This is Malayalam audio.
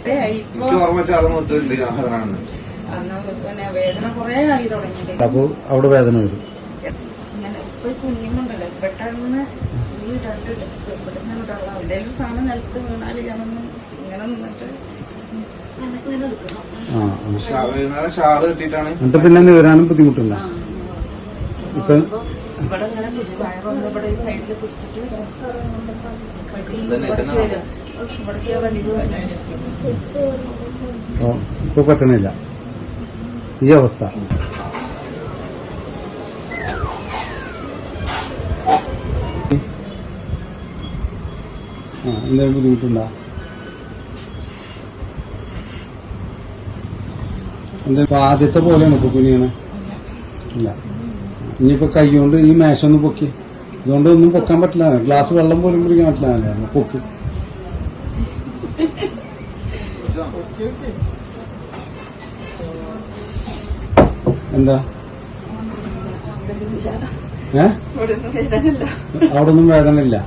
ഓർമ്മ ചാർന്നിട്ടുണ്ട് പിന്നെ വേദന കുറെ ആയി തുടങ്ങിയിട്ട്. അപ്പൊ അവിടെ വേദന വരും. ഇങ്ങനെ ഇപ്പൊ കുഞ്ഞുമുണ്ടല്ലോ പെട്ടെന്ന് ഈ രണ്ട് എന്തെങ്കിലും സാധനം നിലത്ത് വീണാല് ഞാനൊന്ന് ഇങ്ങനെ നിന്നിട്ട് ഇങ്ങനെ എടുക്കണം. ഷാള് കിട്ടിയിട്ടാണ്. എന്നിട്ട് പിന്നെ വരാനും ബുദ്ധിമുട്ടുണ്ടോ? ഇപ്പൊ ഇവിടെ ഇങ്ങനെ വയറൊന്ന് ഇവിടെ ഈ സൈഡിൽ പിടിച്ചിട്ട് ഇവിടേക്ക് വലിയ ഇപ്പൊ പറ്റണില്ല ഈ അവസ്ഥ. എന്തെങ്കിലും ബുദ്ധിമുട്ടുണ്ടോ? എന്താ ആദ്യത്തെ പോലെയാണ് ഇപ്പൊ കുനിയാണ്? ഇല്ല. ഇനിയിപ്പോ കൈ കൊണ്ട് ഈ മേശ ഒന്ന് പൊക്കി. ഇതുകൊണ്ട് ഒന്നും പൊക്കാൻ പറ്റില്ല. ഗ്ലാസ് വെള്ളം പോലും കുടിക്കാൻ പറ്റില്ല. പൊക്ക്. എന്താ അവിടെ ഒന്നും വേദന ഇല്ല.